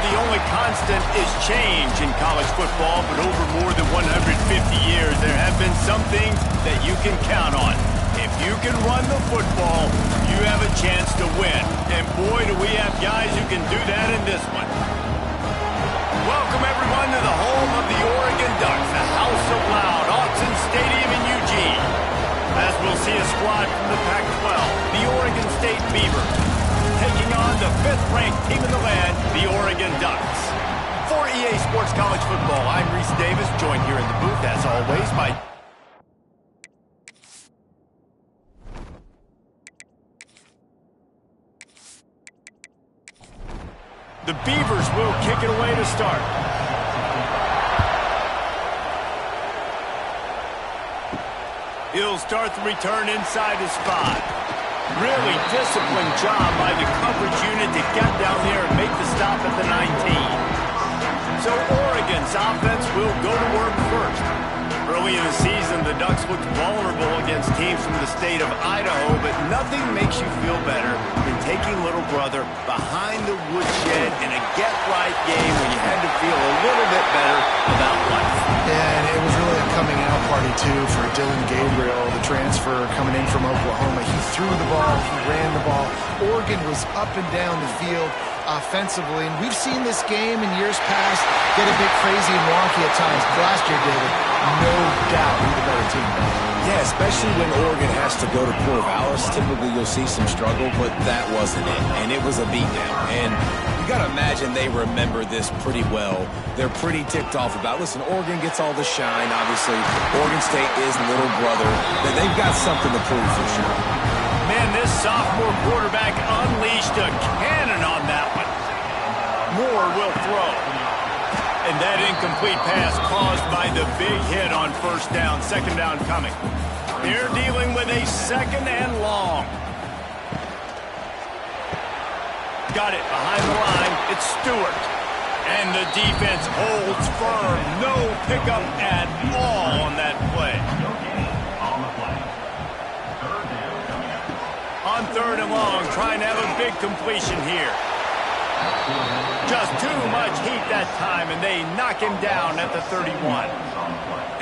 the only constant is change in college football, but over more than 150 years, there have been some things that you can count on. If you can run the football, you have a chance to win. And boy, do we have guys who can do that in this one. Welcome, everyone, to the home of the Oregon Ducks, the House of Loud, Autzen Stadium in Eugene. As we'll see a squad from the Pac-12, the Oregon State Beavs, taking on the 5th-ranked team in the land, the Oregon Ducks. For EA Sports College Football, I'm Reese Davis, joined here in the booth, as always, by... The Beavers will kick it away to start. He'll start the return inside his 5. Really disciplined job by the coverage unit to get down there and make the stop at the 19. So Oregon's offense will go to work first. Early in the season, the Ducks looked vulnerable against teams from the state of Idaho, but nothing makes you feel better than taking little brother behind the woodshed in a get-right game when you had to feel a little bit better about life. Yeah, and it was really a coming-out party, too, for Dylan Gabriel, the transfer coming in from Oklahoma. He threw the ball, he ran the ball. Oregon was up and down the field offensively, and we've seen this game in years past get a bit crazy and wonky at times. Last year, David, no doubt, we're the better team. Yeah, especially when Oregon has to go to Corvallis. Typically, you'll see some struggle, but that wasn't it, and it was a beatdown. And you got to imagine they remember this pretty well. They're pretty ticked off about, listen, Oregon gets all the shine, obviously. Oregon State is little brother. They've got something to prove for sure. Man, this sophomore quarterback unleashed a cannon on that one. Moore will throw. And that incomplete pass caused by the big hit on first down. Second down coming. They're dealing with a second and long. Got it behind the line. It's Stewart. And the defense holds firm. No pickup at all on that play. On third and long, trying to have a big completion here. Just too much heat that time, and they knock him down at the 31.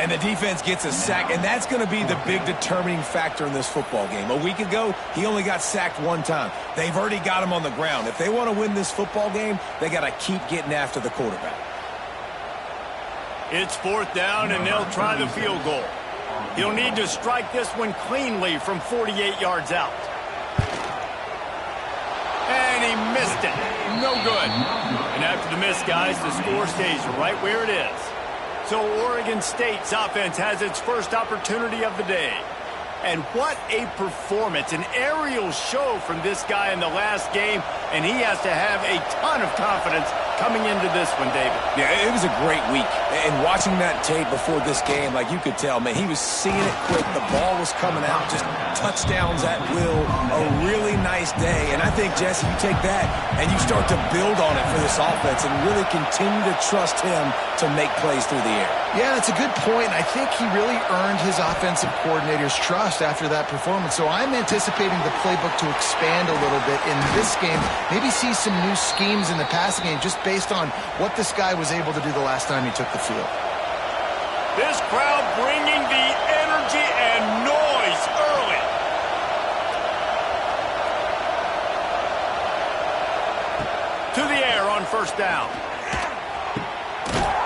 And the defense gets a sack, and that's going to be the big determining factor in this football game. A week ago, he only got sacked one time. They've already got him on the ground. If they want to win this football game, they got to keep getting after the quarterback. It's fourth down, and they'll try the field goal. He'll need to strike this one cleanly from 48 yards out. And he missed it. No good. And after the miss, guys, the score stays right where it is. So Oregon State's offense has its first opportunity of the day. And what a performance. An aerial show from this guy in the last game. And he has to have a ton of confidence coming into this one, David. Yeah, it was a great week. And watching that tape before this game, like you could tell, man, he was seeing it quick. The ball was coming out, just touchdowns at will. A really nice day. And I think, Jesse, you take that and you start to build on it for this offense and really continue to trust him to make plays through the air. Yeah, that's a good point. I think he really earned his offensive coordinator's trust after that performance. So I'm anticipating the playbook to expand a little bit in this game. Maybe see some new schemes in the passing game just based on what this guy was able to do the last time he took the field. This crowd bringing the energy and noise early. To the air on first down.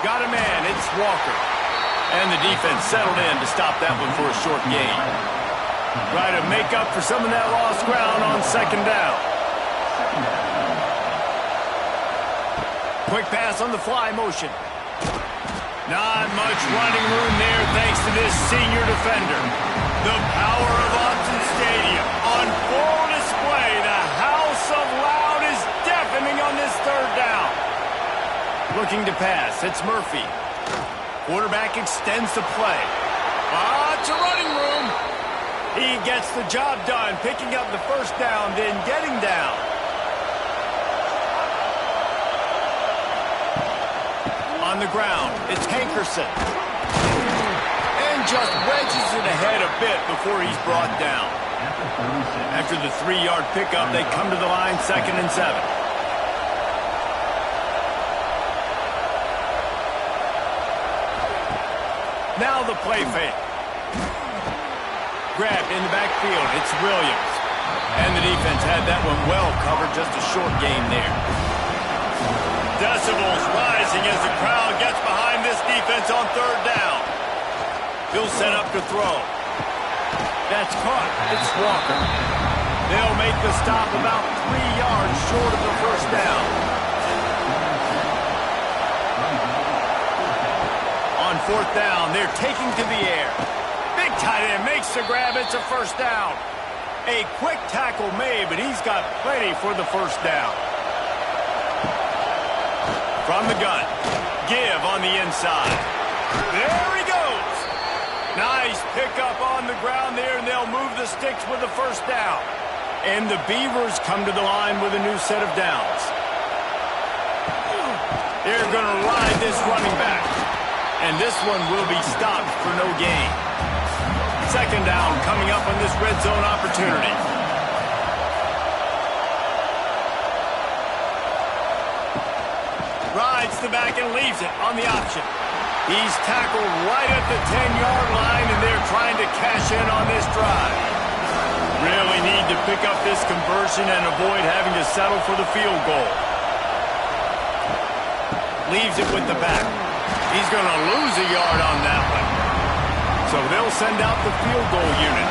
Got a man, it's Walker. And the defense settled in to stop that one for a short gain. Try to make up for some of that lost ground on second down. Quick pass on the fly motion. Not much running room there thanks to this senior defender. The power of Autzen Stadium on full display. The House of Loud is deafening on this third down. Looking to pass, it's Murphy. Quarterback extends the play. Lots of running room. He gets the job done, picking up the first down, then getting down. On the ground, it's Hankerson. And just wedges it ahead a bit before he's brought down. After the 3-yard pickup, they come to the line, 2nd and 7. Now the play fake. Grabbed in the backfield. It's Williams. And the defense had that one well covered. Just a short gain there. Decibels rising as the crowd gets behind this defense on third down. He'll set up to throw. That's caught. It's Walker. They'll make the stop about 3 yards short of the first down. On fourth down, they're taking to the air. Big tight end makes the grab. It's a first down. A quick tackle made, but he's got plenty for the first down. From the gun, give on the inside. There he goes. Nice pickup on the ground there, and they'll move the sticks with the first down. And the Beavers come to the line with a new set of downs. They're going to ride this running back. And this one will be stopped for no gain. Second down coming up on this red zone opportunity. Rides the back and leaves it on the option. He's tackled right at the 10-yard line, and they're trying to cash in on this drive. Really need to pick up this conversion and avoid having to settle for the field goal. Leaves it with the back. He's going to lose a yard on that one. So they'll send out the field goal unit.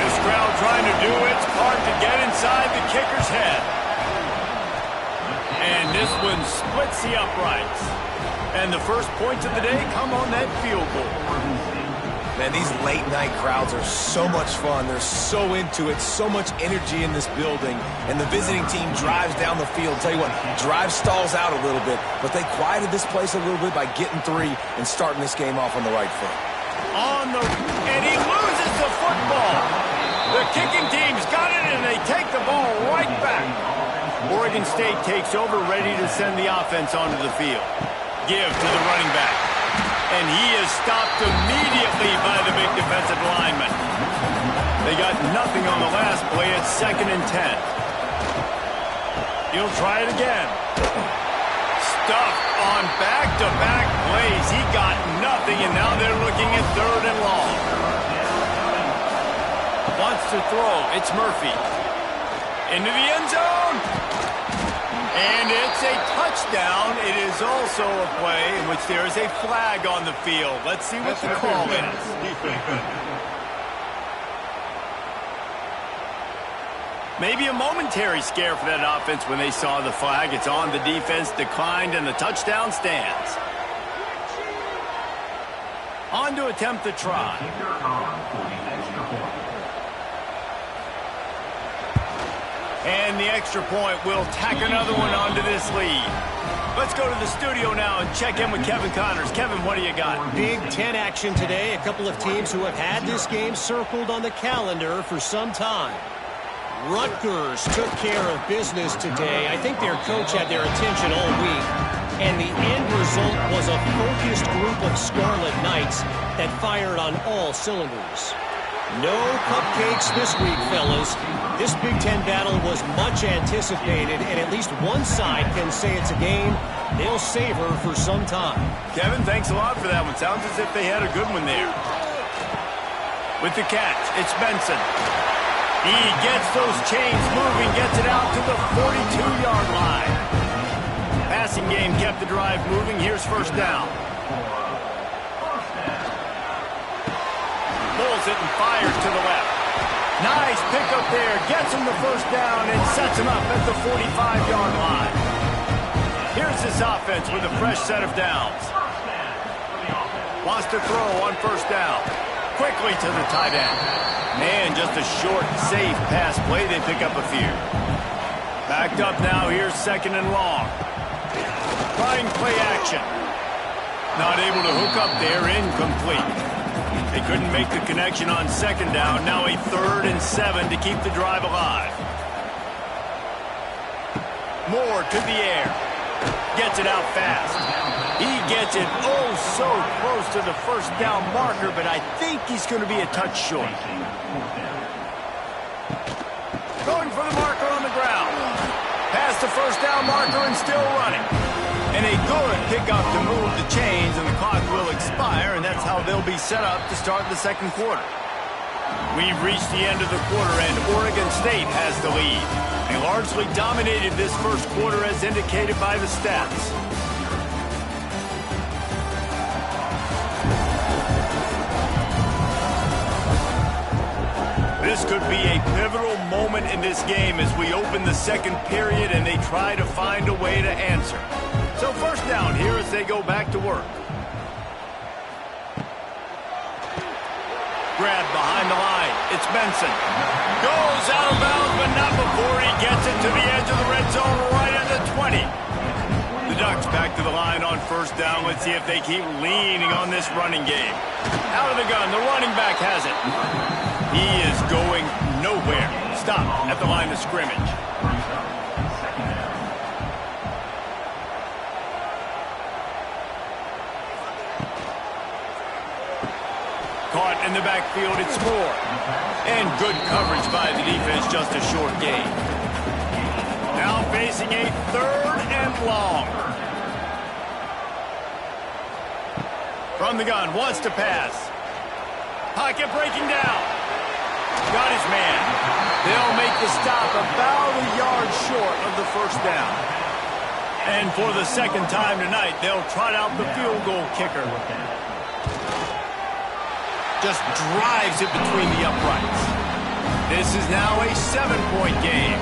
This crowd trying to do its part to get inside the kicker's head. And this one splits the uprights. And the first points of the day come on that field goal. Man, these late-night crowds are so much fun. They're so into it, so much energy in this building. And the visiting team drives down the field. Tell you what, drive stalls out a little bit, but they quieted this place a little bit by getting 3 and starting this game off on the right foot. And he loses the football. The kicking team's got it, and they take the ball right back. Oregon State takes over, ready to send the offense onto the field. Give to the running back. And he is stopped immediately by the big defensive lineman. They got nothing on the last play. It's 2nd and 10. He'll try it again. Stuffed on back-to-back plays. He got nothing, and now they're looking at 3rd and long. Wants to throw. It's Murphy. Into the end zone. And it's a touchdown. It is also a play in which there is a flag on the field. Let's see what the call is. Maybe a momentary scare for that offense when they saw the flag. It's on, the defense declined, and the touchdown stands. On to attempt the try. And the extra point will tack another one onto this lead. Let's go to the studio now and check in with Kevin Connors. Kevin, what do you got? Big Ten action today. A couple of teams who have had this game circled on the calendar for some time. Rutgers took care of business today. I think their coach had their attention all week. And the end result was a focused group of Scarlet Knights that fired on all cylinders. No cupcakes this week, fellas. This Big Ten battle was much anticipated, and at least one side can say it's a game they'll savor for some time. Kevin, thanks a lot for that one. Sounds as if they had a good one there. With the catch, it's Benson. He gets those chains moving, gets it out to the 42-yard line. Passing game kept the drive moving. Here's first down. Pulls it and fires to the left. Nice pickup there. Gets him the first down and sets him up at the 45-yard line. Here's this offense with a fresh set of downs. Wants to throw on first down. Quickly to the tight end. And just a short, safe pass play. They pick up a few. Backed up now. Here's 2nd and long. Trying play action. Not able to hook up there. Incomplete. They couldn't make the connection on 2nd down. Now a 3rd and 7 to keep the drive alive. Moore to the air. Gets it out fast. He gets it oh so close to the first down marker, but I think he's going to be a touch short. Going for the marker on the ground. Past the first down marker and still running. And a good pickup to move the chains, and the clock will expire, and that's how they'll be set up to start the second quarter. We've reached the end of the quarter, and Oregon State has the lead. They largely dominated this first quarter as indicated by the stats. This could be a pivotal moment in this game as we open the second period and they try to find a way to answer. So first down here as they go back to work. Grab behind the line. It's Benson. Goes out of bounds, but not before he gets it to the edge of the red zone right at the 20. The Ducks back to the line on first down. Let's see if they keep leaning on this running game. Out of the gun. The running back has it. He is going nowhere. Stop at the line of scrimmage. Caught in the backfield, it's Moore. And good coverage by the defense, just a short gain. Now facing a third and long. From the gun, wants to pass. Pocket breaking down. Got his man. They'll make the stop about a yard short of the first down. And for the second time tonight, they'll trot out the field goal kicker. Just drives it between the uprights. This is now a 7-point game.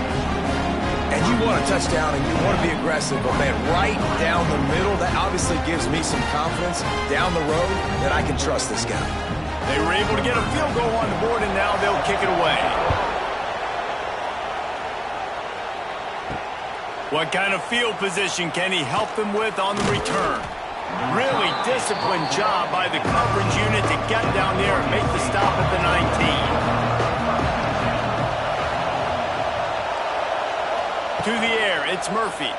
And you want a touchdown and you want to be aggressive, but man, right down the middle, that obviously gives me some confidence down the road that I can trust this guy. They were able to get a field goal on the board, and now they'll kick it away. What kind of field position can he help them with on the return? Really disciplined job by the coverage unit to get down there and make the stop at the 19. To the air, it's Murphy.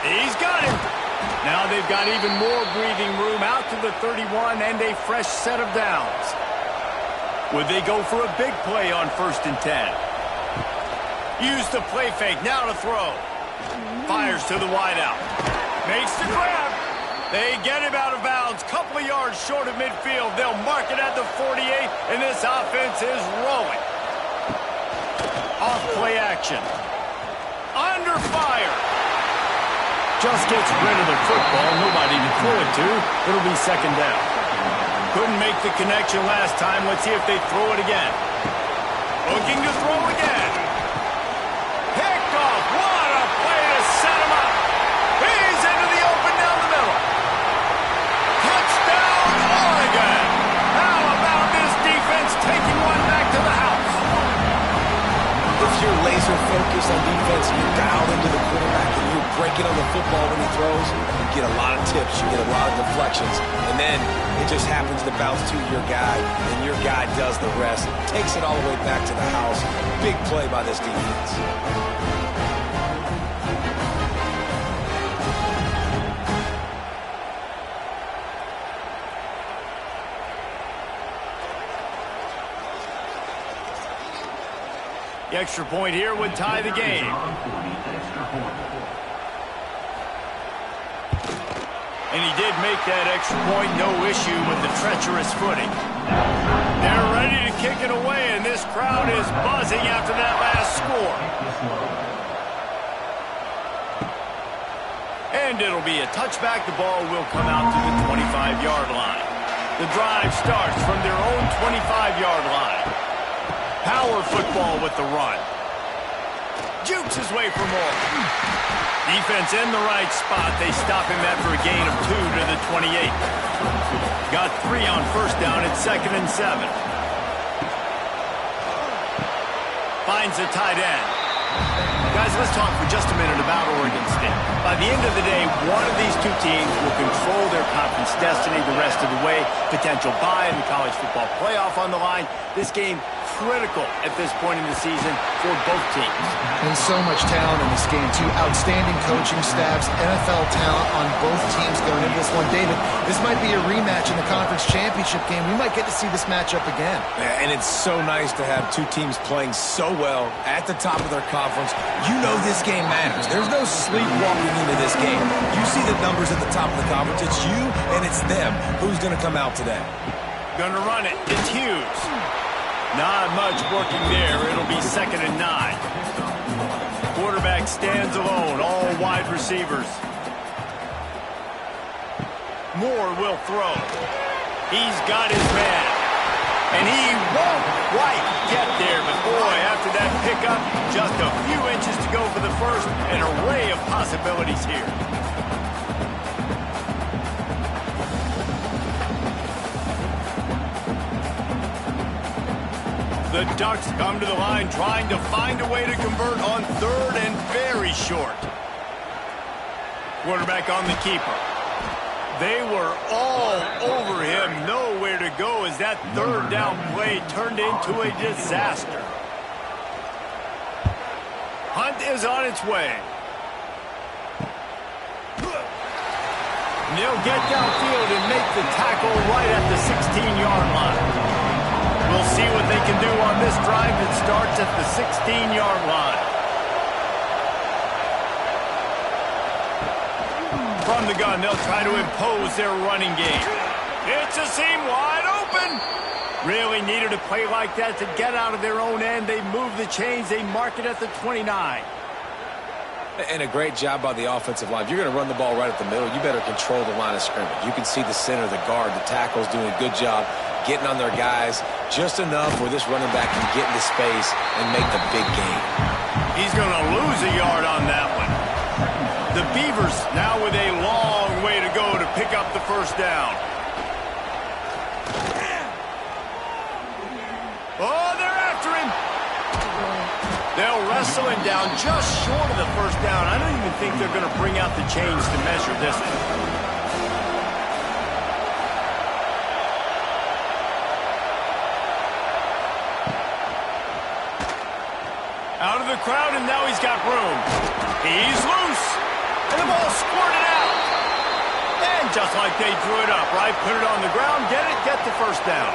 He's got him. Now they've got even more breathing room out to the 31 and a fresh set of downs. Would they go for a big play on 1st and 10? Use the play fake, now to throw. Fires to the wideout. Makes the grab. They get him out of bounds. Couple of yards short of midfield. They'll mark it at the 48, and this offense is rolling. Off play action. Under fire. Just gets rid of the football. Nobody to throw it to. It'll be second down. Couldn't make the connection last time. Let's see if they throw it again. Looking to throw again. Picked off. What a play to set him up. He's into the open down the middle. Touchdown, Oregon. How about this defense taking one back to the house? If you're laser focused on defense, you're dialed into the quarterback and you're breaking on the football when he throws, you get a lot of tips, you get a lot of deflections, and then it just happens to bounce to your guy, and your guy does the rest, takes it all the way back to the house. Big play by this defense. The extra point here would tie the game. And he did make that extra point, no issue with the treacherous footing. They're ready to kick it away, and this crowd is buzzing after that last score. And it'll be a touchback. The ball will come out to the 25-yard line. The drive starts from their own 25-yard line. Power football with the run. Jukes his way for more. Defense in the right spot. They stop him after a gain of 2 to the 28. Got 3 on first down at 2nd and 7. Finds a tight end. Guys, let's talk for just a minute about Oregon State. By the end of the day, one of these two teams will control control their conference destiny the rest of the way. Potential bye in the college football playoff on the line. This game critical at this point in the season for both teams. And so much talent in this game, too. Outstanding coaching staffs, NFL talent on both teams going into this one. David, this might be a rematch in the conference championship game. We might get to see this matchup again. Yeah, and it's so nice to have two teams playing so well at the top of their conference. You know this game matters. There's no sleepwalking into this game. You see the numbers at the top of the conference. It's you and it's them. Who's going to come out today? Gonna run it. It's Hughes. Not much working there. It'll be 2nd and 9. Quarterback stands alone. All wide receivers. Moore will throw. He's got his man. And he won't quite get there. But boy, after that pickup, just a few inches to go for the first. An array of possibilities here. The Ducks come to the line trying to find a way to convert on 3rd and very short. Quarterback on the keeper. They were all over him. Nowhere to go as that 3rd down play turned into a disaster. Hunt is on its way. And they'll get downfield and make the tackle right at the 16-yard line. We'll see what they can do on this drive that starts at the 16-yard line. From the gun, they'll try to impose their running game. It's a seam wide open. Really needed a play like that to get out of their own end. They move the chains. They mark it at the 29. And a great job by the offensive line. If you're going to run the ball right at the middle, you better control the line of scrimmage. You can see the center, the guard, the tackles doing a good job getting on their guys just enough where this running back can get into space and make the big game. He's going to lose a yard on that one. The Beavers now with a long way to go to pick up the first down. Oh, they're after him. They'll wrestle him down just short of the first down. I don't even think they're going to bring out the chains to measure this one. Out of the crowd, and now he's got room. He's loose. And the ball squirted out. And just like they drew it up, right? Put it on the ground, get it, get the first down.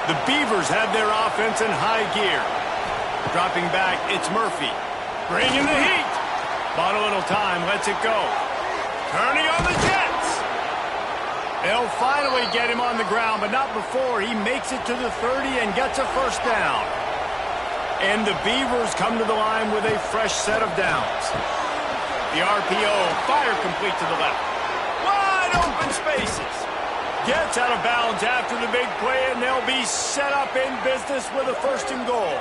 The Beavers have their offense in high gear. Dropping back, it's Murphy. Bringing the heat. Bought a little time, lets it go. Turning on the Jets. They'll finally get him on the ground, but not before he makes it to the 30 and gets a first down. And the Beavers come to the line with a fresh set of downs. The RPO, fire complete to the left. Wide open spaces. Gets out of bounds after the big play, and they'll be set up in business with a 1st and goal.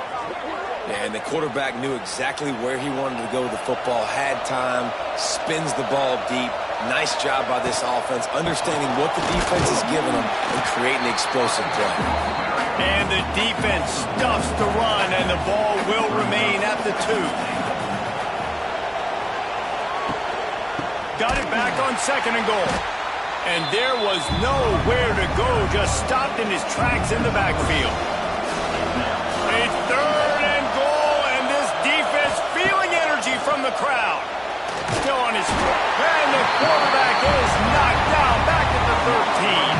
And the quarterback knew exactly where he wanted to go with the football, had time, spins the ball deep. Nice job by this offense, understanding what the defense is giving them and creating the explosive play. And the defense stuffs the run, and the ball will remain at the 2. Got it back on 2nd and goal. And there was nowhere to go, just stopped in his tracks in the backfield. A 3rd and goal, and this defense feeling energy from the crowd. Still on his foot. And the quarterback is knocked down back at the 13.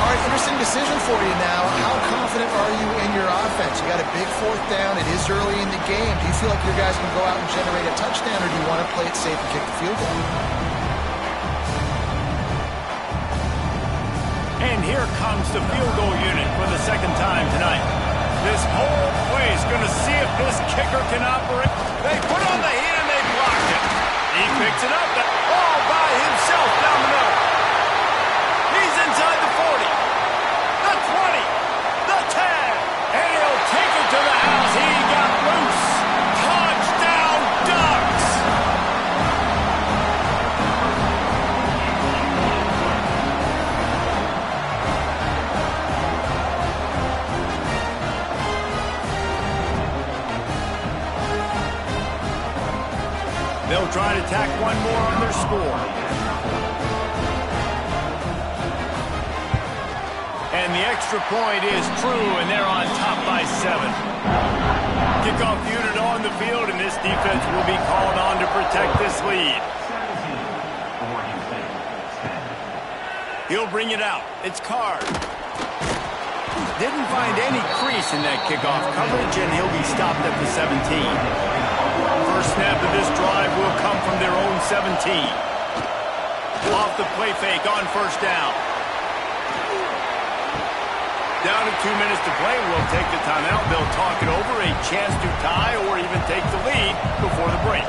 All right, interesting decision for you now. How confident are you in your offense? You got a big 4th down. It is early in the game. Do you feel like your guys can go out and generate a touchdown, or do you want to play it safe and kick the field goal? And here comes the field goal unit for the 2nd time tonight. This whole play is going to see if this kicker can operate. They put on the heat and they blocked it. He picks it up all by himself down the middle. He's inside the 40, the 20, the 10, and he'll take it to the house. He got loose. Touchdown, Ducks! They'll try to tack one more on their score. And the extra point is true, and they're on top by 7. Kickoff unit on the field, and this defense will be called on to protect this lead. He'll bring it out. It's Card. Didn't find any crease in that kickoff coverage, and he'll be stopped at the 17. First snap of this drive will come from their own 17. Off the play fake on first down. Down to 2 minutes to play. We'll take the timeout. They'll talk it over. A chance to tie or even take the lead before the break.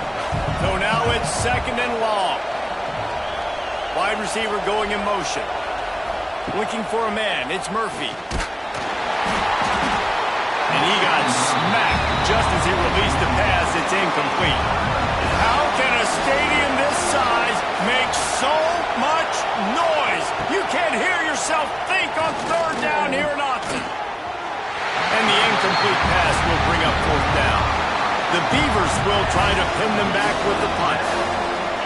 So now it's 2nd and long. Wide receiver going in motion. Looking for a man. It's Murphy. And he got smacked just as he released the pass. It's incomplete. How can a stadium this size make so much noise? You can't hear yourself think on 3rd down here in Austin. And the incomplete pass will bring up 4th down. The Beavers will try to pin them back with the punt.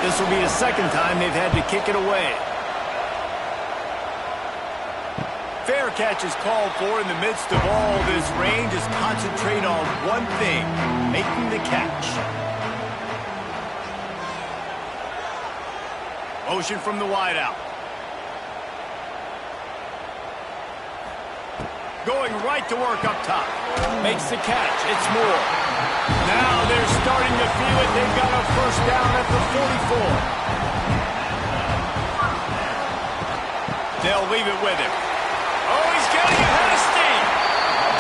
This will be the 2nd time they've had to kick it away. Fair catch is called for. In the midst of all this rain. Just concentrate on one thing, making the catch. Motion from the wideout. Going right to work up top. Makes the catch. It's Moore. Now they're starting to feel it. They've got a first down at the 44. They'll leave it with him. Oh, he's getting ahead of steam.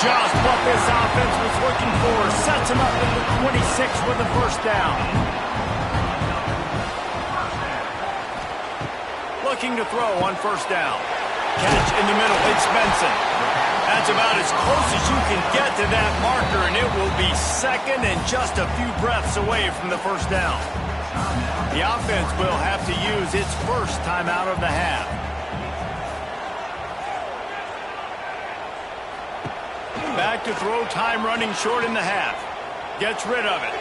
Just what this offense was looking for. Sets him up at the 26 with the first down. Looking to throw on first down. Catch in the middle. It's Benson. That's about as close as you can get to that marker, and it will be 2nd and just a few breaths away from the first down. The offense will have to use its first timeout of the half. Back to throw, time running short in the half. Gets rid of it.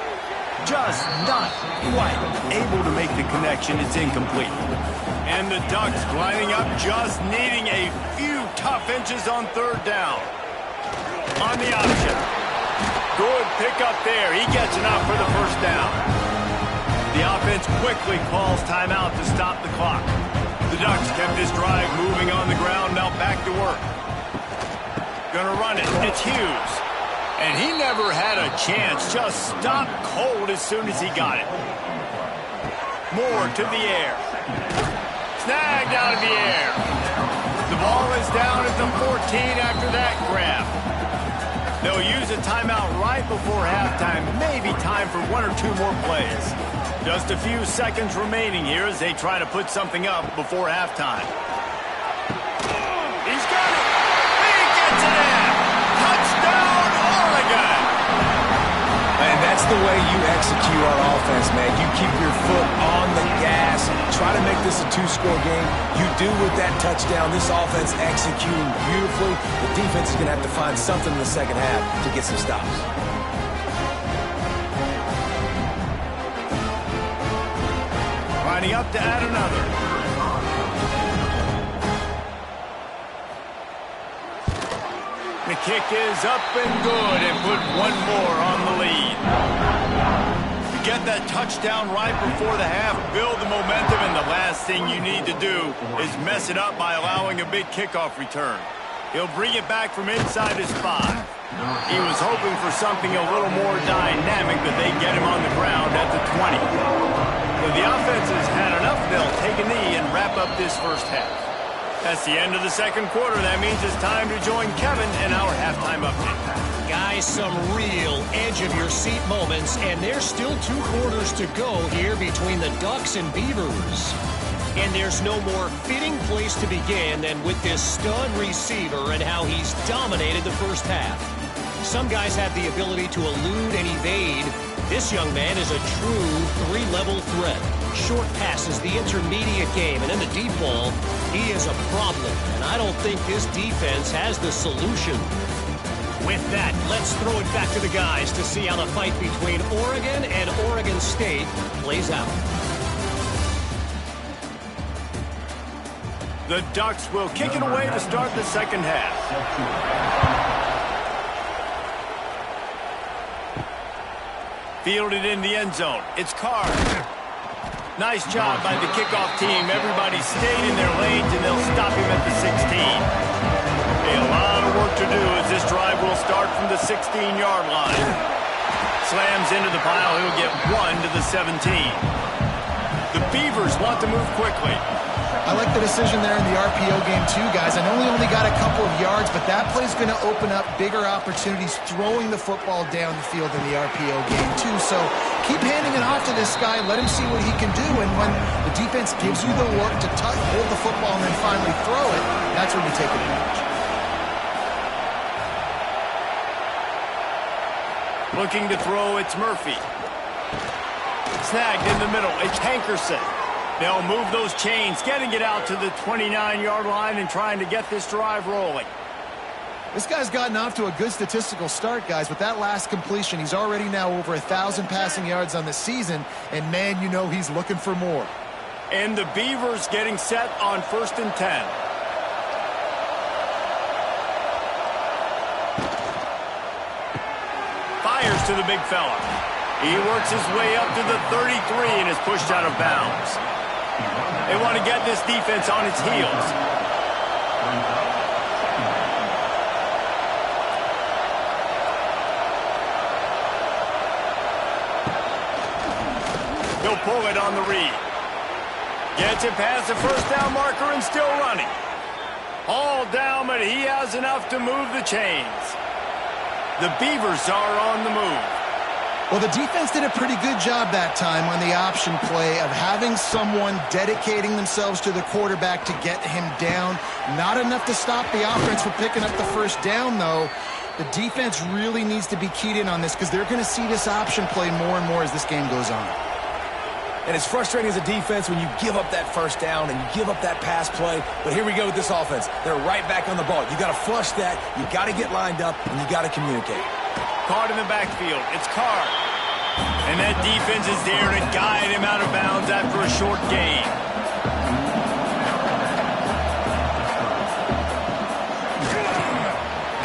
Just not quite able to make the connection. It's incomplete. And the Ducks lining up, just needing a few tough inches on 3rd down. On the option. Good pickup there. He gets enough for the first down. The offense quickly calls timeout to stop the clock. The Ducks kept this drive moving on the ground, now back to work. Gonna run it. It's Hughes. And he never had a chance. Just stopped cold as soon as he got it. Moore to the air. Snagged out of the air. The ball is down at the 14 after that grab. They'll use a timeout right before halftime. Maybe time for 1 or 2 more plays. Just a few seconds remaining here as they try to put something up before halftime. He's got it. He gets it in. Touchdown, Oregon. And that's the way you execute on offense, man. You keep your foot on the gas. Try to make this a 2-score game. You do with that touchdown. This offense executing beautifully. The defense is going to have to find something in the second half to get some stops. Lining up to add another. The kick is up and good and put 1 more on the lead. To get that touchdown right before the half, build the momentum, and the last thing you need to do is mess it up by allowing a big kickoff return. He'll bring it back from inside his 5. He was hoping for something a little more dynamic, but they get him on the ground at the 20. When the offense has had enough, they'll take a knee and wrap up this first half. That's the end of the second quarter. That means it's time to join Kevin in our halftime update. Guys, some real edge-of-your-seat moments, and there's still 2 quarters to go here between the Ducks and Beavers. And there's no more fitting place to begin than with this stud receiver and how he's dominated the first half. Some guys have the ability to elude and evade. This young man is a true 3-level threat. Short passes, the intermediate game, and in the deep ball, he is a problem. And I don't think this defense has the solution. With that, let's throw it back to the guys to see how the fight between Oregon and Oregon State plays out. The Ducks will kick it away to start the second half. Fielded in the end zone. It's Carr. Nice job by the kickoff team. Everybody stayed in their lanes, and they'll stop him at the 16. A lot of work to do as this drive will start from the 16-yard line. Slams into the pile. He'll get 1 to the 17. The Beavers want to move quickly. I like the decision there in the RPO game too, guys. I know he only got a couple of yards, but that play's going to open up bigger opportunities throwing the football down the field in the RPO game too. So keep handing it off to this guy. Let him see what he can do. And when the defense gives you the look to hold the football and then finally throw it, that's when you take advantage. Looking to throw, it's Murphy. Snagged in the middle, it's Hankerson. They'll move those chains, getting it out to the 29-yard line and trying to get this drive rolling. This guy's gotten off to a good statistical start, guys. With that last completion, he's already now over 1,000 passing yards on the season, and man, you know he's looking for more. And the Beavers getting set on 1st and 10. Fires to the big fella. He works his way up to the 33 and is pushed out of bounds. They want to get this defense on its heels. He'll pull it on the read. Gets it past the first down marker and still running. All down, but he has enough to move the chains. The Beavers are on the move. Well, the defense did a pretty good job that time on the option play of having someone dedicating themselves to the quarterback to get him down. Not enough to stop the offense from picking up the first down, though. The defense really needs to be keyed in on this because they're going to see this option play more and more as this game goes on. And it's frustrating as a defense when you give up that first down and you give up that pass play. But here we go with this offense. They're right back on the ball. You got to flush that. You got to get lined up, and you got to communicate. Caught in the backfield. It's Carr. And that defense is there to guide him out of bounds after a short gain.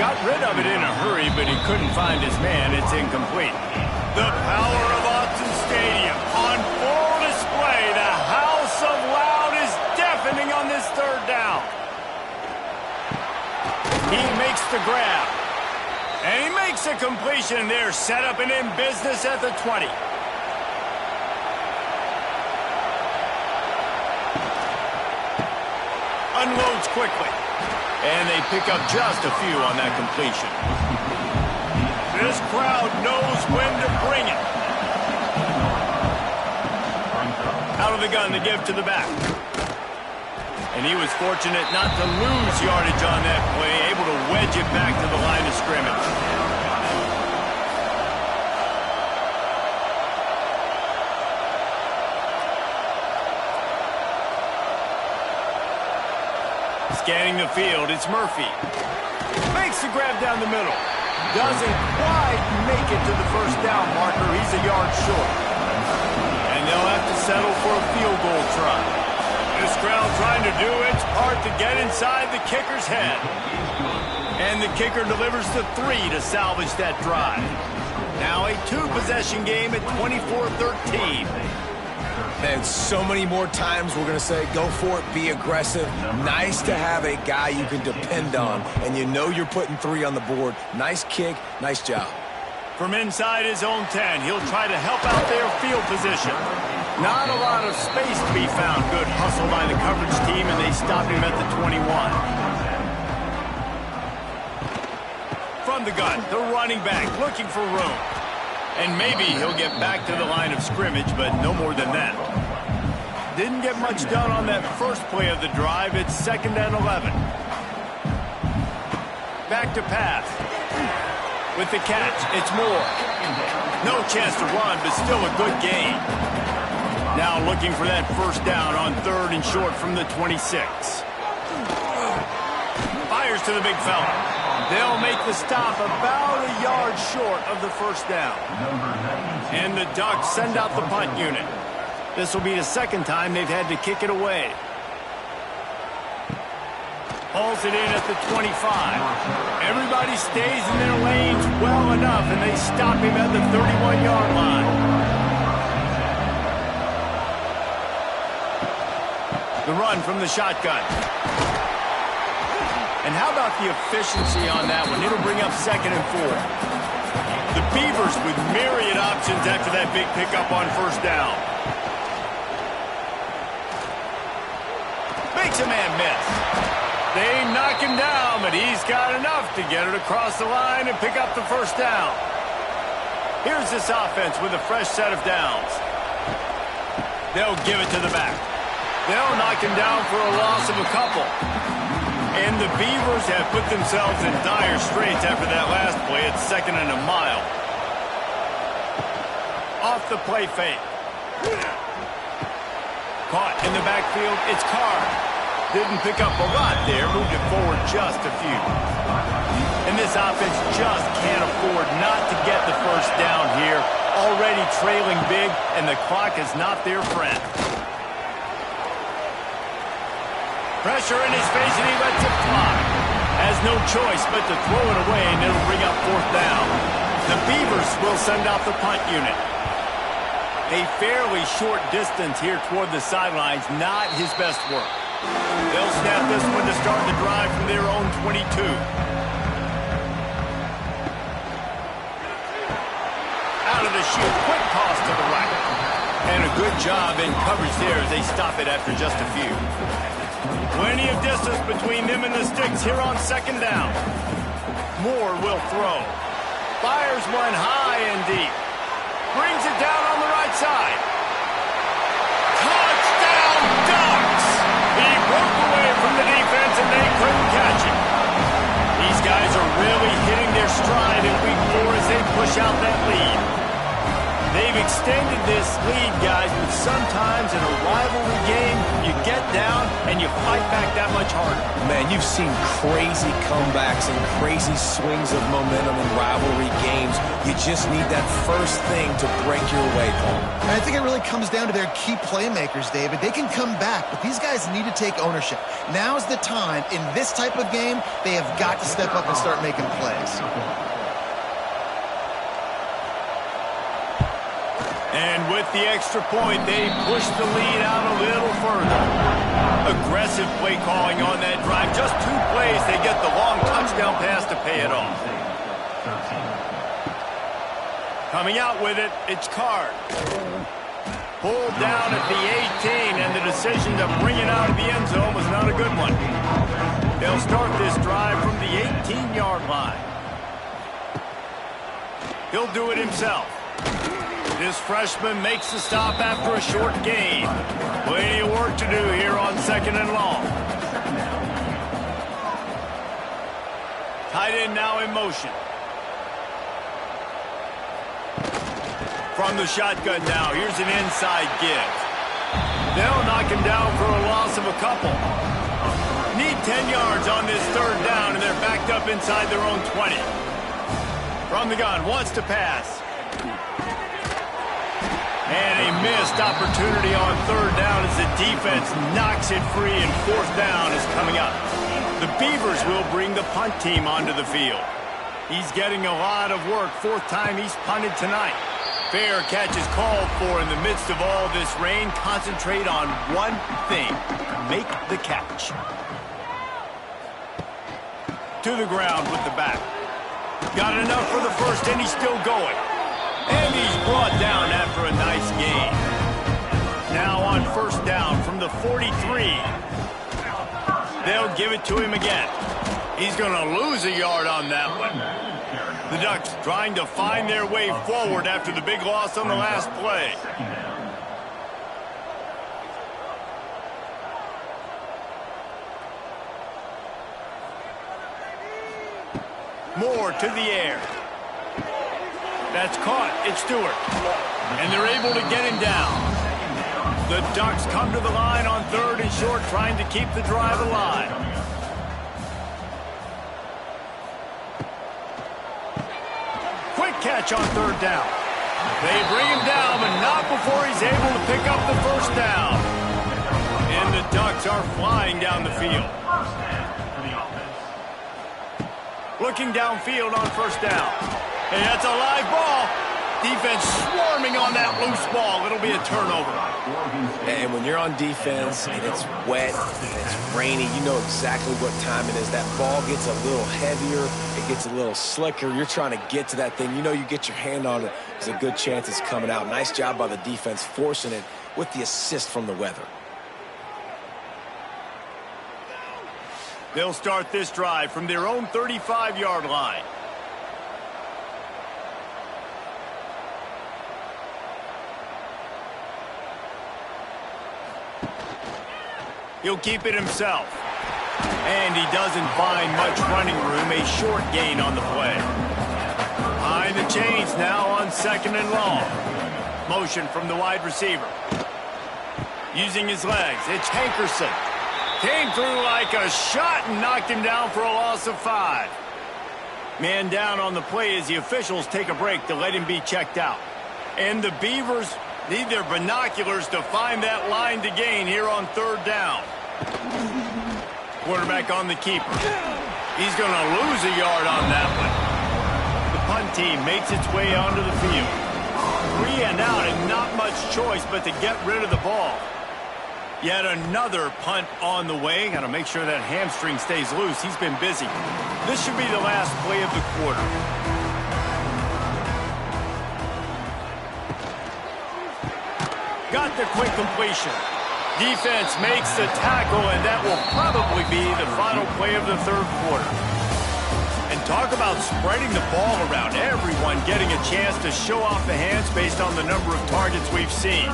Got rid of it in a hurry, but he couldn't find his man. It's incomplete. The power of Autzen Stadium on full display. The house of loud is deafening on this third down. He makes the grab. And he makes a completion there, set up and in business at the 20. Unloads quickly. And they pick up just a few on that completion. This crowd knows when to bring it. Out of the gun to give to the back. And he was fortunate not to lose yardage on that play, able to wedge it back to the line of scrimmage. Scanning the field, it's Murphy. Makes the grab down the middle. Doesn't quite make it to the first down marker. He's a yard short. And they'll have to settle for a field goal try. This crowd trying to do its part to get inside the kicker's head. And the kicker delivers the 3 to salvage that drive. Now a 2-possession game at 24-13. And so many more times we're going to say, go for it, be aggressive. Nice to have a guy you can depend on, and you know you're putting 3 on the board. Nice kick, nice job. From inside his own 10, he'll try to help out their field position. Not a lot of space to be found. Good hustle by the coverage team, and they stop him at the 21. From the gun, the running back looking for room. And maybe he'll get back to the line of scrimmage, but no more than that. Didn't get much done on that first play of the drive. It's 2nd and 11. Back to pass. With the catch, it's Moore. No chance to run, but still a good gain. Now looking for that first down on 3rd and short from the 26. Fires to the big fella. They'll make the stop about a yard short of the first down. And the Ducks send out the punt unit. This will be the 2nd time they've had to kick it away. Pulls it in at the 25. Everybody stays in their lanes well enough, and they stop him at the 31-yard line. The run from the shotgun. And how about the efficiency on that one? It'll bring up 2nd and 4. The Beavers with myriad options after that big pickup on 1st down. Makes a man miss. They knock him down, but he's got enough to get it across the line and pick up the 1st down. Here's this offense with a fresh set of downs. They'll give it to the back. They'll knock him down for a loss of a couple. And the Beavers have put themselves in dire straits after that last play. It's 2nd and a mile. Off the play fake. Caught in the backfield. It's Carr. Didn't pick up a lot there. Moved it forward just a few. And this offense just can't afford not to get the 1st down here. Already trailing big, and the clock is not their friend. Pressure in his face, and he lets it fly. Has no choice but to throw it away, and it'll bring up 4th down. The Beavers will send out the punt unit. A fairly short distance here toward the sidelines, not his best work. They'll snap this one to start the drive from their own 22. Out of the chute, quick toss to the right. And a good job in coverage there as they stop it after just a few. Plenty of distance between them and the sticks here on 2nd down. Moore will throw. Fires one high and deep. Brings it down on the right side. Touchdown, Ducks! He broke away from the defense and they couldn't catch him. These guys are really hitting their stride in week 4 as they push out that lead. They've extended this lead, guys, but sometimes in a rivalry game, you get down and you fight back that much harder. Man, you've seen crazy comebacks and crazy swings of momentum in rivalry games. You just need that first thing to break your way, Paul. And I think it really comes down to their key playmakers, David. They can come back, but these guys need to take ownership. Now's the time. In this type of game, they have got to step up and start making plays. And with the extra point, they push the lead out a little further. Aggressive play calling on that drive. Just 2 plays, they get the long touchdown pass to pay it off. Coming out with it, it's Carr. Pulled down at the 18, and the decision to bring it out of the end zone was not a good one. They'll start this drive from the 18-yard line. He'll do it himself. This freshman makes the stop after a short gain. Plenty of work to do here on 2nd and long. Tight end now in motion. From the shotgun now, here's an inside give. They'll knock him down for a loss of a couple. Need 10 yards on this 3rd down, and they're backed up inside their own 20. From the gun, wants to pass. And a missed opportunity on 3rd down as the defense knocks it free, and 4th down is coming up. The Beavers will bring the punt team onto the field. He's getting a lot of work. 4th time he's punted tonight. Fair catch is called for in the midst of all this rain. Concentrate on one thing. Make the catch. To the ground with the back. Got enough for the 1st, and he's still going. And he's brought down after a nice gain. Now on 1st down from the 43. They'll give it to him again. He's going to lose a yard on that one. The Ducks trying to find their way forward after the big loss on the last play. Moore to the air. That's caught. It's Stewart. And they're able to get him down. The Ducks come to the line on 3rd and short, trying to keep the drive alive. Quick catch on 3rd down. They bring him down, but not before he's able to pick up the 1st down. And the Ducks are flying down the field. Looking downfield on first down. And that's a live ball. Defense swarming on that loose ball. It'll be a turnover. And when you're on defense and it's wet and it's rainy, you know exactly what time it is. That ball gets a little heavier. It gets a little slicker. You're trying to get to that thing. You know you get your hand on it. There's a good chance it's coming out. Nice job by the defense forcing it with the assist from the weather. They'll start this drive from their own 35-yard line. He'll keep it himself. And he doesn't find much running room. A short gain on the play. Behind the chains now on 2nd and long. Motion from the wide receiver. Using his legs. It's Hankerson. Came through like a shot and knocked him down for a loss of 5. Man down on the play as the officials take a break to let him be checked out. And the Beavers need their binoculars to find that line to gain here on 3rd down. Quarterback on the keeper. He's going to lose a yard on that one. The punt team makes its way onto the field. 3 and out and not much choice but to get rid of the ball. Yet another punt on the way. Got to make sure that hamstring stays loose. He's been busy. This should be the last play of the quarter. Got the quick completion. Defense makes the tackle, and that will probably be the final play of the 3rd quarter. And talk about spreading the ball around. Everyone getting a chance to show off the hands based on the number of targets we've seen.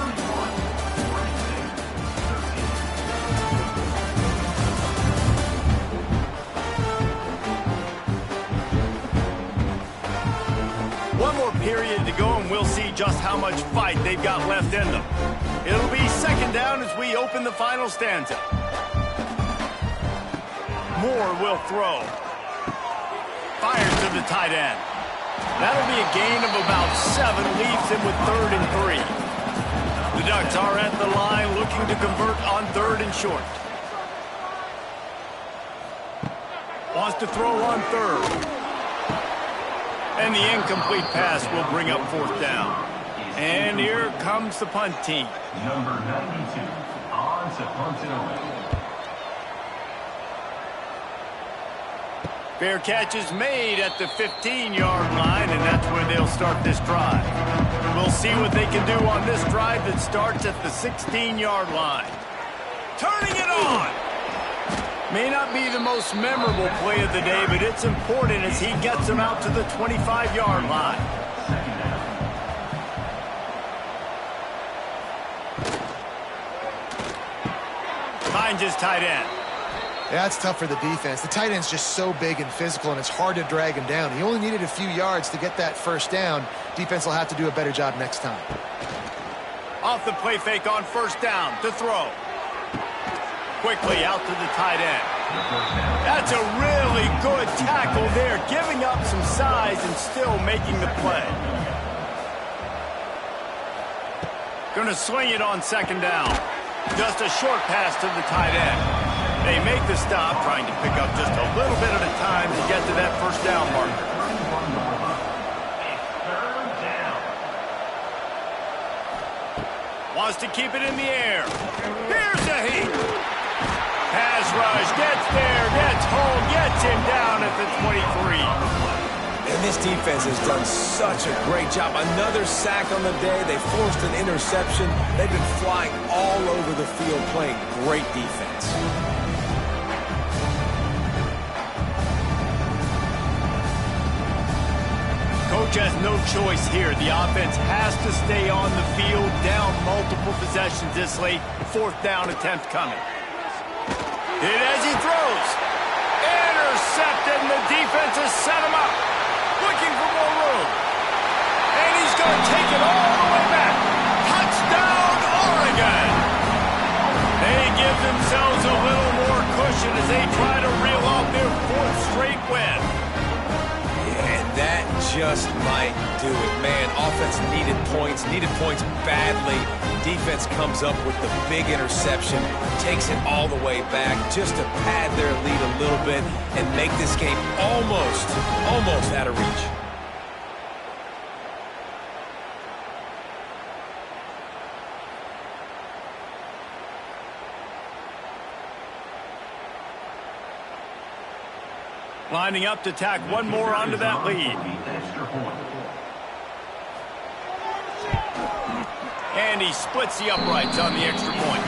One more period to go, and we'll see just how much fight they've got left in them. It'll be 2nd down as we open the final stanza. Moore will throw. Fires to the tight end. That'll be a gain of about 7, leaves him with 3rd and 3. The Ducks are at the line looking to convert on 3rd and short. Wants to throw on 3rd. And the incomplete pass will bring up 4th down. And here comes the punt team. Number 92 on to punt it away. Fair catch is made at the 15-yard line, and that's where they'll start this drive. We'll see what they can do on this drive that starts at the 16-yard line. Turning it on! May not be the most memorable play of the day, but it's important as he gets him out to the 25-yard line. Finds his tight end. Yeah, it's tough for the defense. The tight end's just so big and physical, and it's hard to drag him down. He only needed a few yards to get that 1st down. Defense will have to do a better job next time. Off the play fake on 1st down to throw. Quickly out to the tight end. That's a really good tackle there, giving up some size and still making the play. Gonna swing it on 2nd down. Just a short pass to the tight end. They make the stop, trying to pick up just a little bit at a time to get to that 1st down marker. Wants to keep it in the air. Here's a heat. Pass rush, gets there, gets home, gets him down at the 23. And this defense has done such a great job. Another sack on the day. They forced an interception. They've been flying all over the field playing great defense. Coach has no choice here. The offense has to stay on the field, down multiple possessions this late. 4th down attempt coming. Hit as he throws. Intercepted, and the defense has set him up. Looking for more room. And he's going to take it all the way back. Touchdown, Oregon. They give themselves a little more cushion as they try to reel off their 4th straight win. And That just might do it. Man, offense needed points badly. Defense comes up with the big interception, takes it all the way back just to pad their lead a little bit and make this game almost out of reach. Lining up to tack one more onto that lead. And he splits the uprights on the extra point.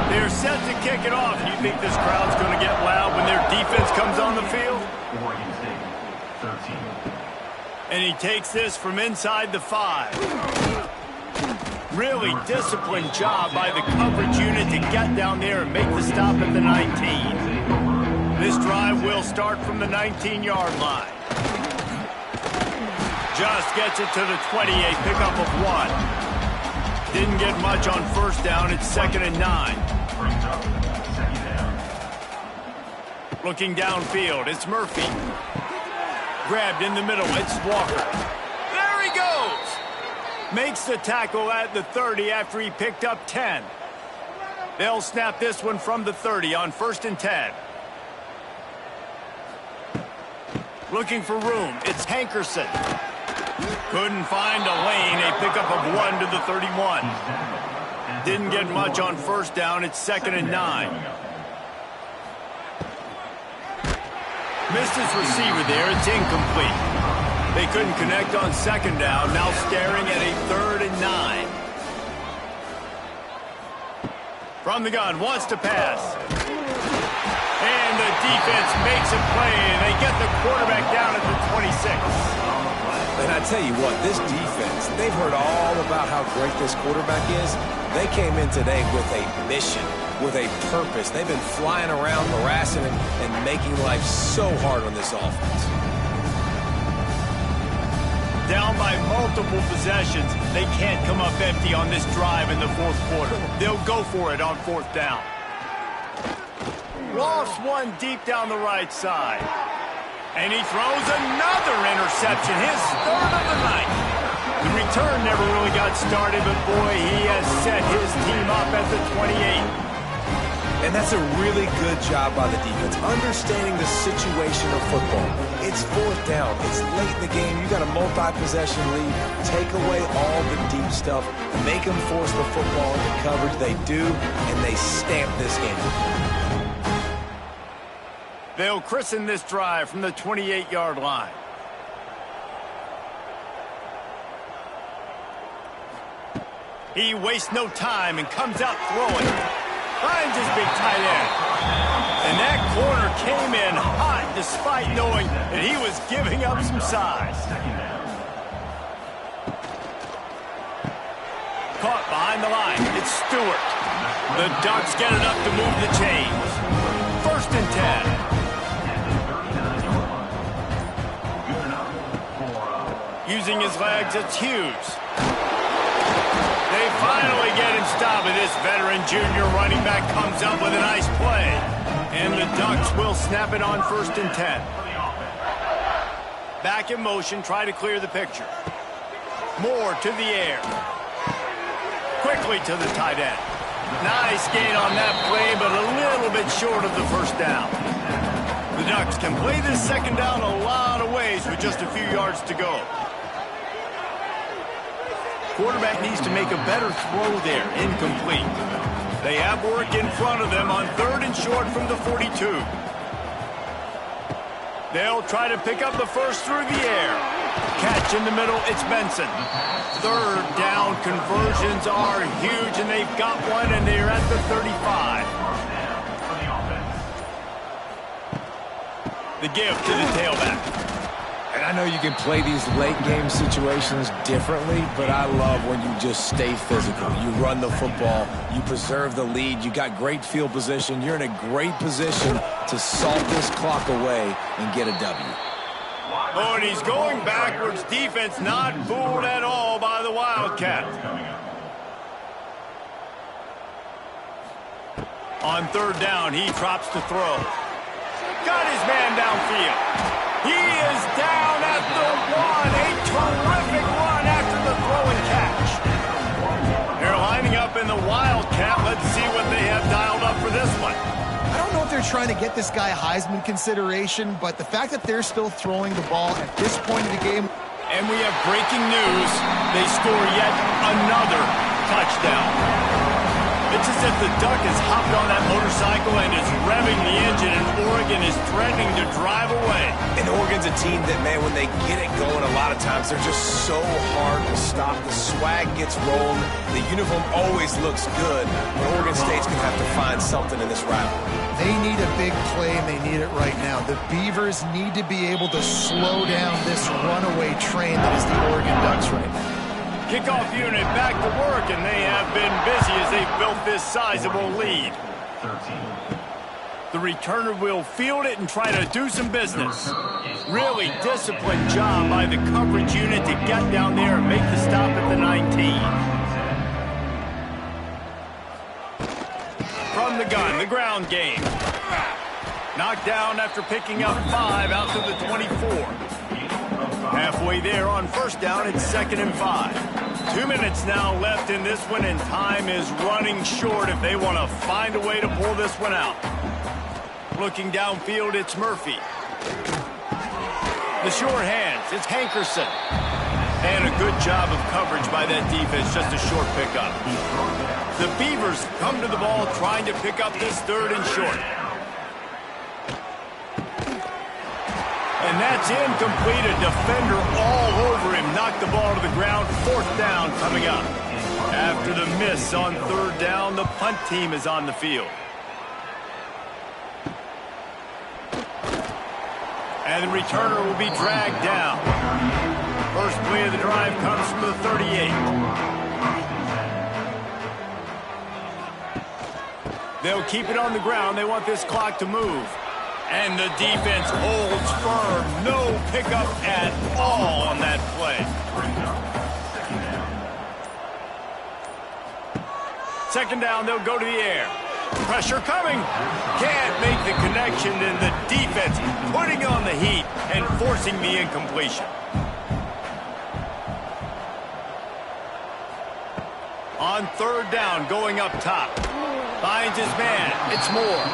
They're set to kick it off. You think this crowd's going to get loud when their defense comes on the field? And he takes this from inside the 5. Really disciplined job by the coverage unit to get down there and make the stop at the 19. This drive will start from the 19-yard line. Just gets it to the 28, pickup of 1. Didn't get much on first down. It's 2nd and 9. Looking downfield, it's Murphy. Grabbed in the middle, it's Walker. There he goes! Makes the tackle at the 30 after he picked up 10. They'll snap this one from the 30 on 1st and 10. Looking for room, it's Hankerson. Couldn't find a lane, a pickup of 1 to the 31. Didn't get much on first down, it's 2nd and 9. Missed his receiver there, it's incomplete. They couldn't connect on 2nd down, now staring at a 3rd and 9. From the gun, wants to pass. And the defense makes a play, and they get the quarterback down at the 26. And I tell you what, this defense, they've heard all about how great this quarterback is. They came in today with a mission, with a purpose. They've been flying around, harassing him, and making life so hard on this offense. Down by multiple possessions, they can't come up empty on this drive in the 4th quarter. They'll go for it on 4th down. Lost one deep down the right side. And he throws another interception, his 3rd of the night. The return never really got started, but boy, he has set his team up at the 28. And that's a really good job by the defense, understanding the situation of football. It's 4th down. It's late in the game. You got a multi-possession lead. Take away all the deep stuff. Make them force the football into coverage. They do, and they stamp this game. They'll christen this drive from the 28-yard line. He wastes no time and comes out throwing. Finds his big tight end. And that corner came in hot despite knowing that he was giving up some size. Caught behind the line. It's Stewart. The Ducks get it up to move the chains. 1st and 10. Using his legs, it's Hughes. They finally get him stopped, and this veteran junior running back comes up with a nice play. And the Ducks will snap it on 1st and 10. Back in motion, try to clear the picture. Moore to the air. Quickly to the tight end. Nice gain on that play, but a little bit short of the 1st down. The Ducks can play this 2nd down a lot of ways with just a few yards to go. Quarterback needs to make a better throw there. Incomplete. They have work in front of them on 3rd and short from the 42. They'll try to pick up the first through the air. Catch in the middle, it's Benson. 3rd down conversions are huge, and they've got one, and they're at the 35. The give to the tailback. And I know you can play these late game situations differently, but I love when you just stay physical. You run the football, you preserve the lead, you got great field position, you're in a great position to salt this clock away and get a W. Oh, and he's going backwards. Defense not fooled at all by the Wildcat. On 3rd down, he drops to throw. Got his man downfield. He is down at the 1. A terrific run after the throw and catch. They're lining up in the Wildcat. Let's see what they have dialed up for this one. I don't know if they're trying to get this guy Heisman consideration, but the fact that they're still throwing the ball at this point of the game. And we have breaking news. They score yet another touchdown. It's as if the Duck has hopped on that motorcycle and is revving the engine, and Oregon is threatening to drive away. And Oregon's a team that, man, when they get it going, a lot of times they're just so hard to stop. The swag gets rolled. The uniform always looks good. But Oregon State's going to have to find something in this rivalry. They need a big play, and they need it right now. The Beavers need to be able to slow down this runaway train that is the Oregon Ducks right now. Kickoff unit back to work, and they have been busy as they've built this sizable lead. 13. The returner will field it and try to do some business. Really disciplined job by the coverage unit to get down there and make the stop at the 19. From the gun, the ground game. Knocked down after picking up 5 out to the 24. Halfway there on first down, it's 2nd and 5. 2 minutes now left in this one, and time is running short if they want to find a way to pull this one out. Looking downfield, it's Murphy. The short hands, it's Hankerson. And a good job of coverage by that defense, just a short pickup. The Beavers come to the ball trying to pick up this 3rd and short. And that's incomplete. A defender all over him. Knocked the ball to the ground. 4th down coming up. After the miss on 3rd down, the punt team is on the field. And the returner will be dragged down. First play of the drive comes from the 38. They'll keep it on the ground. They want this clock to move. And the defense holds firm. No pickup at all on that play. 2nd down, they'll go to the air. Pressure coming. Can't make the connection, and the defense putting on the heat and forcing the incompletion. On 3rd down, going up top. Finds his man. It's Moore.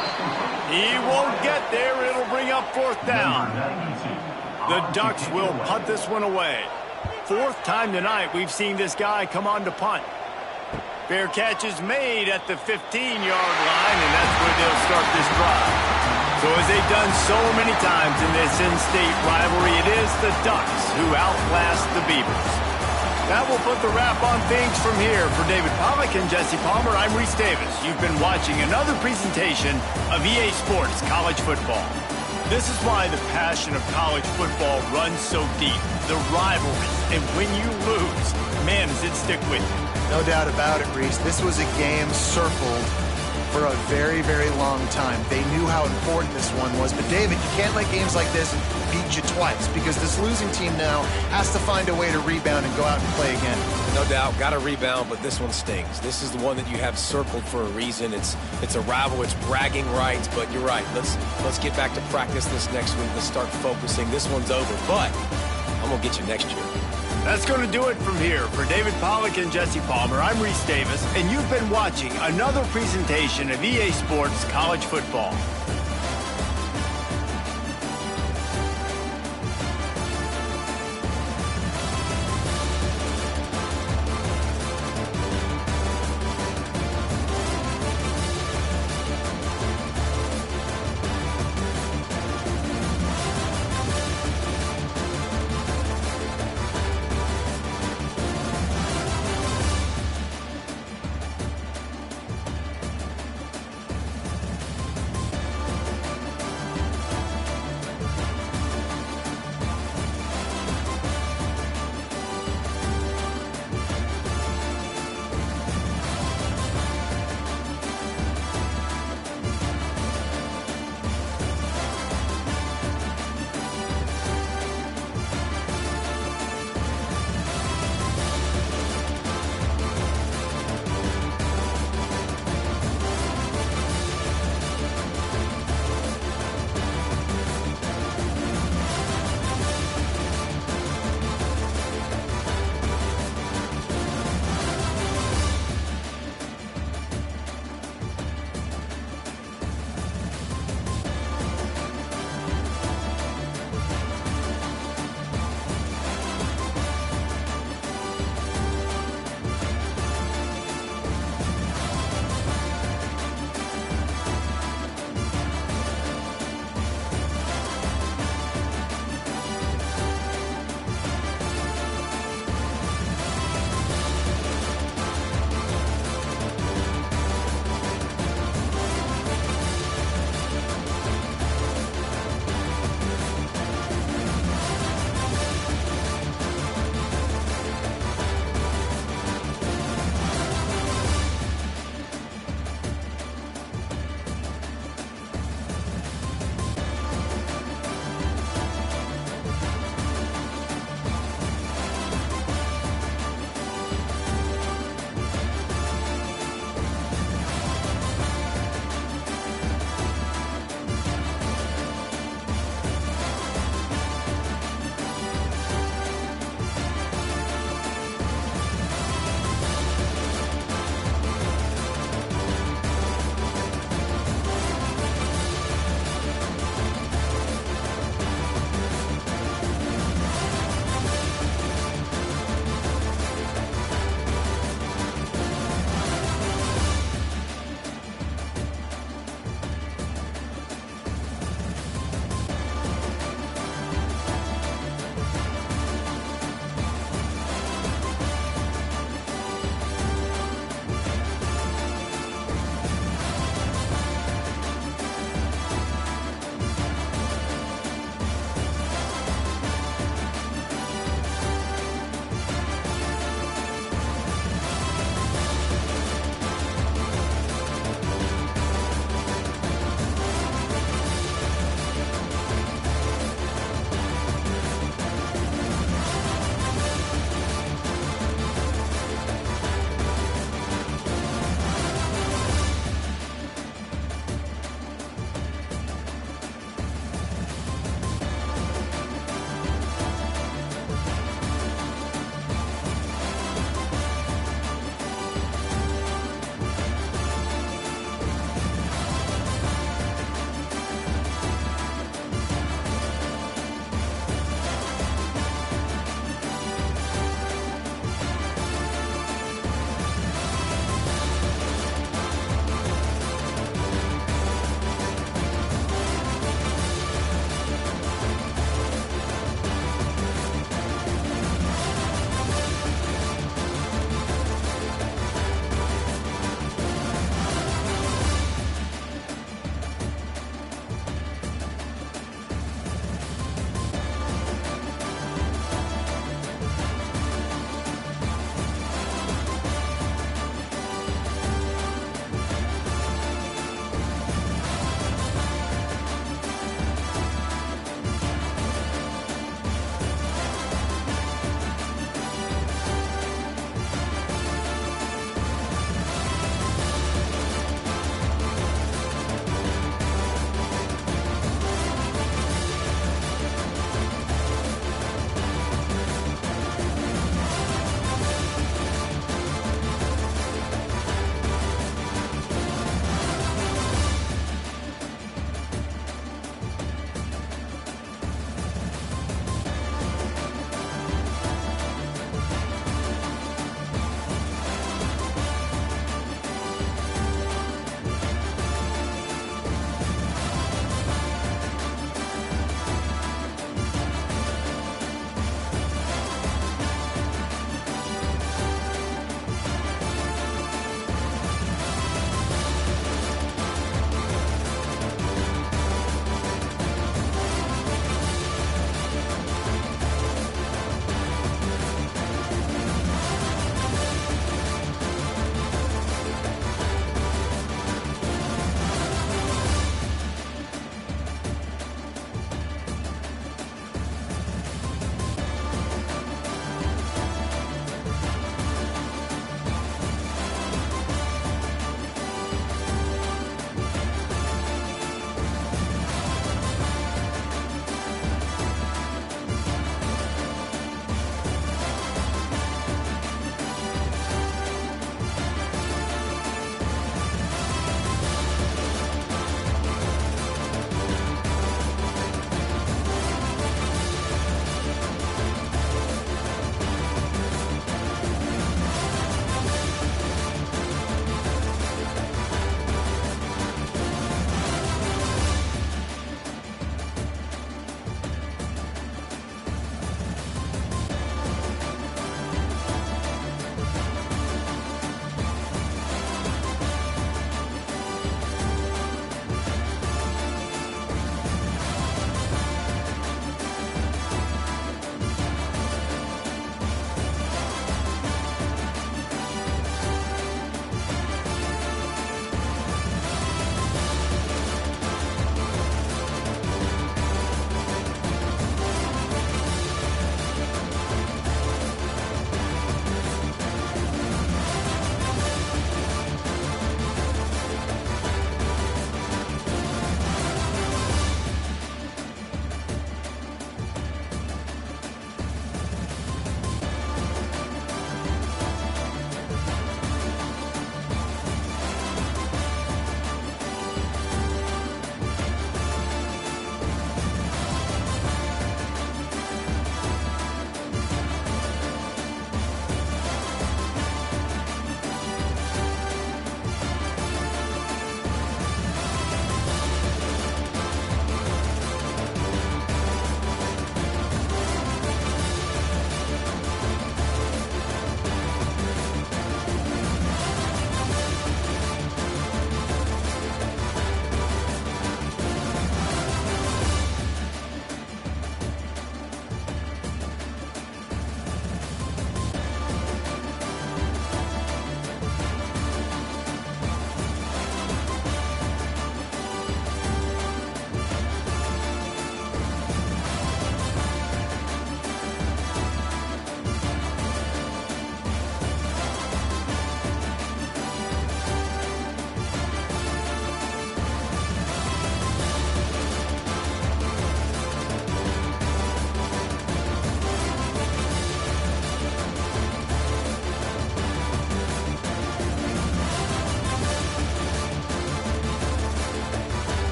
He won't get there. It'll bring up 4th down. The Ducks will punt this one away. 4th time tonight we've seen this guy come on to punt. Fair catch is made at the 15-yard line, and that's where they'll start this drive. So as they've done so many times in this in-state rivalry, it is the Ducks who outlast the Beavers. That will put the wrap on things from here. For David Pollack and Jesse Palmer, I'm Reese Davis. You've been watching another presentation of EA Sports College Football. This is why the passion of college football runs so deep. The rivalry, and when you lose, man, does it stick with you. No doubt about it, Reese. This was a game circled for a very, very long time. They knew how important this one was. But, David, you can't let games like this beat you twice, because this losing team now has to find a way to rebound and go out and play again. No doubt, got to rebound, but this one stings. This is the one that you have circled for a reason. It's a rival, it's bragging rights, but you're right. Let's get back to practice this next week. Let's start focusing. This one's over, but I'm going to get you next year. That's going to do it from here. For David Pollack and Jesse Palmer, I'm Reese Davis, and you've been watching another presentation of EA Sports College Football.